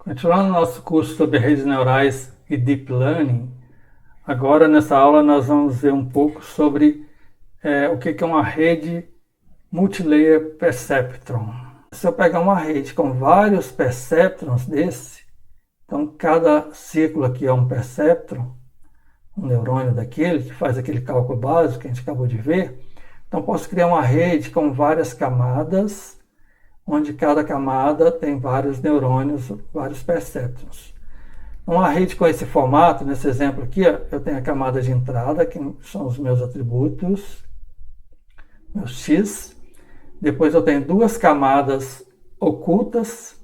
Continuando nosso curso sobre redes neurais e Deep Learning, agora nessa aula nós vamos ver um pouco sobre o que é uma rede Multilayer Perceptron. Se eu pegar uma rede com vários perceptrons desse, então cada círculo aqui é um perceptron, um neurônio daquele que faz aquele cálculo básico que a gente acabou de ver, então posso criar uma rede com várias camadas, onde cada camada tem vários neurônios, vários perceptrons. Uma rede com esse formato, nesse exemplo aqui, eu tenho a camada de entrada, que são os meus atributos, meus x. Depois eu tenho duas camadas ocultas.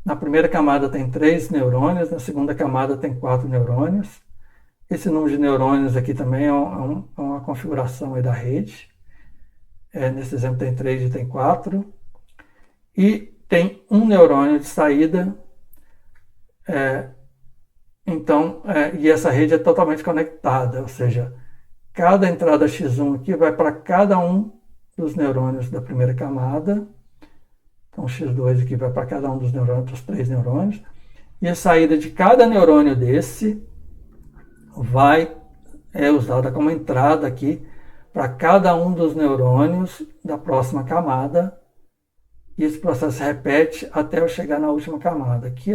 Na primeira camada tem 3 neurônios, na segunda camada tem 4 neurônios. Esse número de neurônios aqui também é uma configuração aí da rede. Nesse exemplo tem 3 e tem 4. E tem um neurônio de saída. E essa rede é totalmente conectada, ou seja, cada entrada x1 aqui vai para cada um dos neurônios da primeira camada. Então, x2 aqui vai para cada um dos neurônios, dos 3 neurônios. E a saída de cada neurônio desse é usada como entrada aqui para cada um dos neurônios da próxima camada. E esse processo se repete até eu chegar na última camada aqui,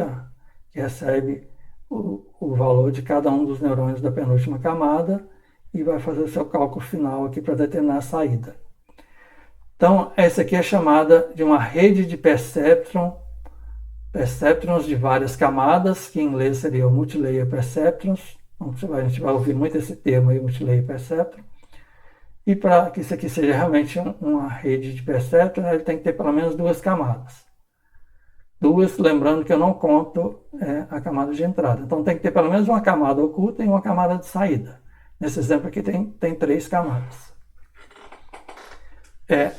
que recebe o valor de cada um dos neurônios da penúltima camada e vai fazer o seu cálculo final aqui para determinar a saída. Então, essa aqui é chamada de uma rede de perceptrons de várias camadas, que em inglês seria o Multilayer Perceptrons. Então, a gente vai ouvir muito esse termo aí, Multilayer Perceptron. E para que isso aqui seja realmente uma rede de perceptrons, ele tem que ter pelo menos duas camadas. Duas, lembrando que eu não conto a camada de entrada. Então tem que ter pelo menos uma camada oculta e uma camada de saída. Nesse exemplo aqui tem 3 camadas.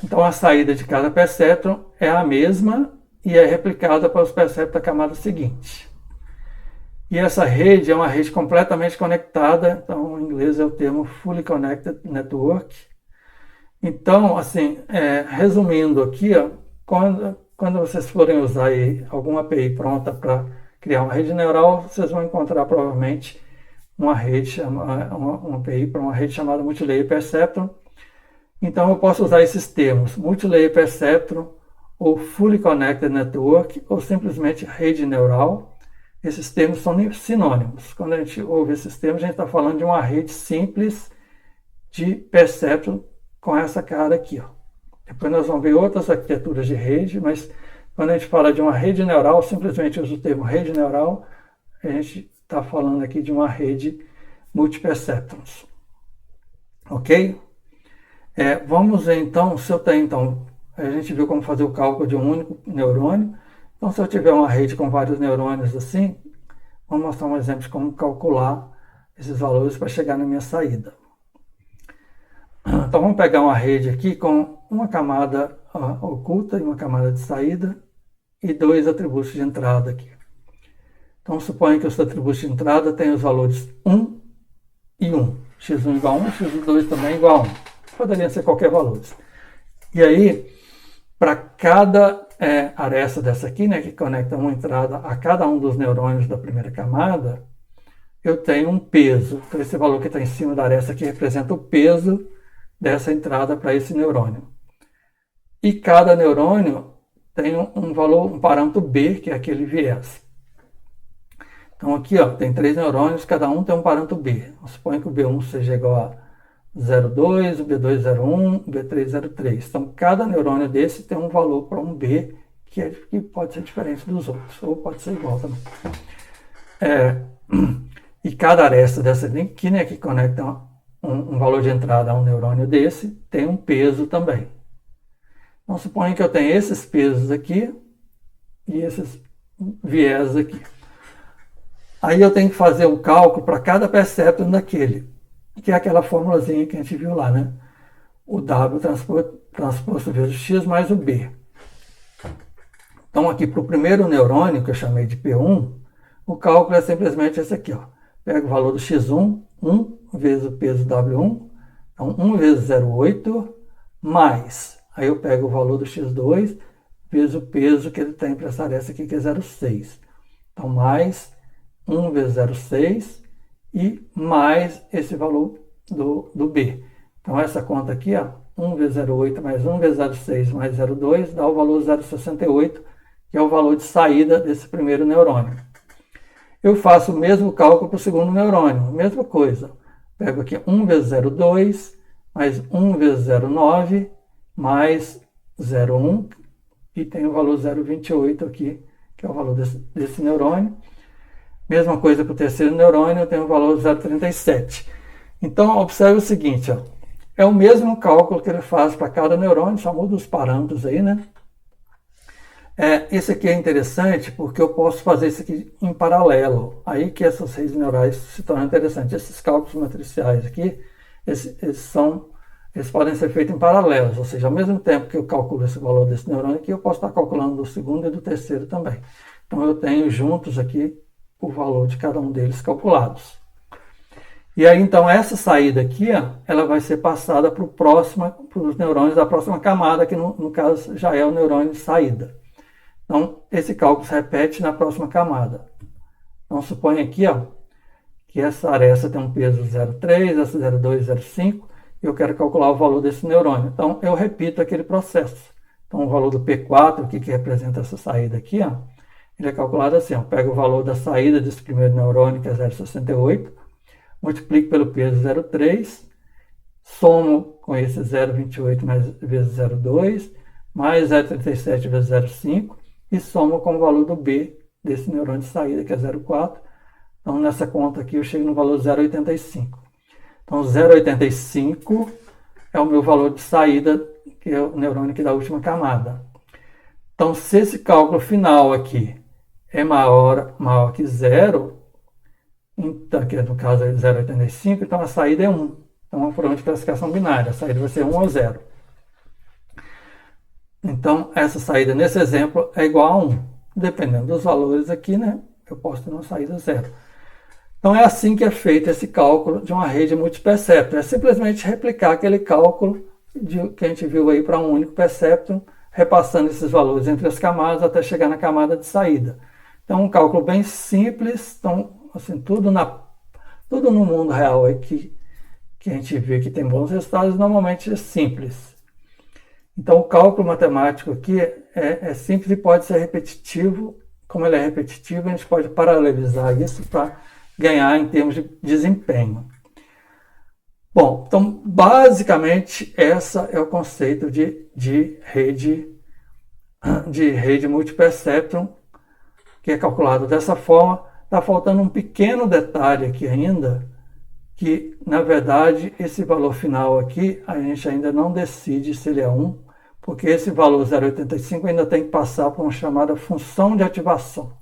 Então a saída de cada perceptron é a mesma e é replicada para os perceptrons da camada seguinte. E essa rede é uma rede completamente conectada, então em inglês é o termo Fully Connected Network. Então, assim, resumindo aqui, quando vocês forem usar aí alguma API pronta para criar uma rede neural, vocês vão encontrar provavelmente uma API para uma rede chamada Multilayer Perceptron. Então eu posso usar esses termos, Multilayer Perceptron, ou Fully Connected Network, ou simplesmente rede neural. Esses termos são sinônimos. Quando a gente ouve esses termos, a gente está falando de uma rede simples de perceptron com essa cara aqui. Depois nós vamos ver outras arquiteturas de rede, mas quando a gente fala de uma rede neural, simplesmente usa o termo rede neural, a gente está falando aqui de uma rede multiperceptrons. Ok? Vamos ver então, se eu tenho, a gente viu como fazer o cálculo de um único neurônio. Então, se eu tiver uma rede com vários neurônios assim, vamos mostrar um exemplo de como calcular esses valores para chegar na minha saída. Então, vamos pegar uma rede aqui com uma camada oculta e uma camada de saída e 2 atributos de entrada aqui. Então, suponha que os atributos de entrada têm os valores 1 e 1. x1 igual a 1, x2 também igual a 1. Poderiam ser qualquer valor. E aí, para cada aresta dessa aqui, que conecta uma entrada a cada um dos neurônios da primeira camada, eu tenho um peso. Então, esse valor que está em cima da aresta aqui representa o peso dessa entrada para esse neurônio. E cada neurônio tem um valor, um parâmetro B, que é aquele viés. Então aqui tem 3 neurônios, cada um tem um parâmetro B. Suponha que o B1 seja igual a 0,2, o B2 0,1, o B3 0,3. Então cada neurônio desse tem um valor para um B que pode ser diferente dos outros, ou pode ser igual também. E cada aresta dessa aqui, que conecta um valor de entrada a um neurônio desse, tem um peso também. Então, suponha que eu tenho esses pesos aqui e esses viés aqui. Aí eu tenho que fazer o cálculo para cada perceptron daquele, que é aquela formulazinha que a gente viu lá, né? O W transposto vezes x mais o B. Então, aqui para o primeiro neurônio, que eu chamei de P1, o cálculo é simplesmente esse aqui. Pego o valor do x1, 1 vezes o peso W1, então 1 vezes 0,8, mais, aí eu pego o valor do x2 vezes o peso que ele tem para essa aresta aqui, que é 0,6. Então, mais 1 vezes 0,6 e mais esse valor do B. Então, essa conta aqui, ó, 1 vezes 0,8 mais 1 vezes 0,6 mais 0,2 dá o valor 0,68, que é o valor de saída desse primeiro neurônio. Eu faço o mesmo cálculo para o segundo neurônio, mesma coisa. Pego aqui 1 vezes 0,2 mais 1 vezes 0,9 mais 0,1 e tem o valor 0,28 aqui, que é o valor desse neurônio. Mesma coisa para o terceiro neurônio, eu tenho o valor 0,37. Então, observe o seguinte, ó, é o mesmo cálculo que ele faz para cada neurônio, só muda os parâmetros aí, né? Esse aqui é interessante porque eu posso fazer isso aqui em paralelo. Aí que essas redes neurais se tornam interessantes. Esses cálculos matriciais aqui, eles podem ser feitos em paralelo. Ou seja, ao mesmo tempo que eu calculo esse valor desse neurônio aqui, eu posso estar calculando do segundo e do terceiro também. Então eu tenho juntos aqui o valor de cada um deles calculados. E aí então essa saída aqui, ó, ela vai ser passada para os neurônios da próxima camada, que no caso já é o neurônio de saída. Então, esse cálculo se repete na próxima camada. Então, suponha aqui, ó, que essa aresta tem um peso 0,3, essa 0,2, 0,5, e eu quero calcular o valor desse neurônio. Então, eu repito aquele processo. Então, o valor do P4, aqui, que representa essa saída aqui, ó, ele é calculado assim, ó, pego o valor da saída desse primeiro neurônio, que é 0,68, multiplico pelo peso 0,3, somo com esse 0,28 vezes 0,2, mais 0,37 vezes 0,5, e somo com o valor do B desse neurônio de saída, que é 0,4. Então, nessa conta aqui, eu chego no valor 0,85. Então, 0,85 é o meu valor de saída, que é o neurônio aqui da última camada. Então, se esse cálculo final aqui é maior que 0, então, que no caso é 0,85, então a saída é 1. Então, é um problema de classificação binária. A saída vai ser 1 ou 0. Então, essa saída nesse exemplo é igual a 1. Dependendo dos valores aqui, né, eu posso ter uma saída 0. Então, é assim que é feito esse cálculo de uma rede multiperceptron. É simplesmente replicar aquele cálculo que a gente viu aí para um único perceptron, repassando esses valores entre as camadas até chegar na camada de saída. Então, um cálculo bem simples. Então, assim, tudo no mundo real aí que a gente vê que tem bons resultados, normalmente é simples. Então, o cálculo matemático aqui é simples e pode ser repetitivo. Como ele é repetitivo, a gente pode paralelizar isso para ganhar em termos de desempenho. Bom, então, basicamente, esse é o conceito de rede multiperceptron, que é calculado dessa forma. Está faltando um pequeno detalhe aqui ainda, que, na verdade, esse valor final aqui, a gente ainda não decide se ele é 1, porque esse valor 0,85 ainda tem que passar por uma chamada função de ativação.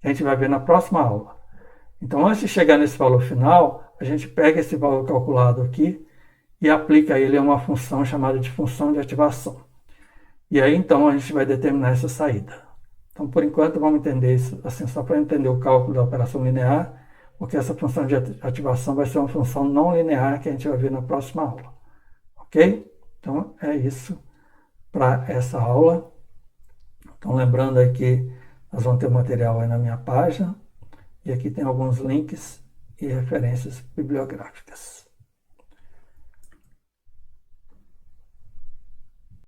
A gente vai ver na próxima aula. Então, antes de chegar nesse valor final, a gente pega esse valor calculado aqui e aplica ele a uma função chamada de função de ativação. E aí, então, a gente vai determinar essa saída. Então, por enquanto, vamos entender isso, assim, só para entender o cálculo da operação linear, porque essa função de ativação vai ser uma função não linear que a gente vai ver na próxima aula. Ok? Então, é isso para essa aula. Então, lembrando aí que nós vamos ter o material aí na minha página, e aqui tem alguns links e referências bibliográficas.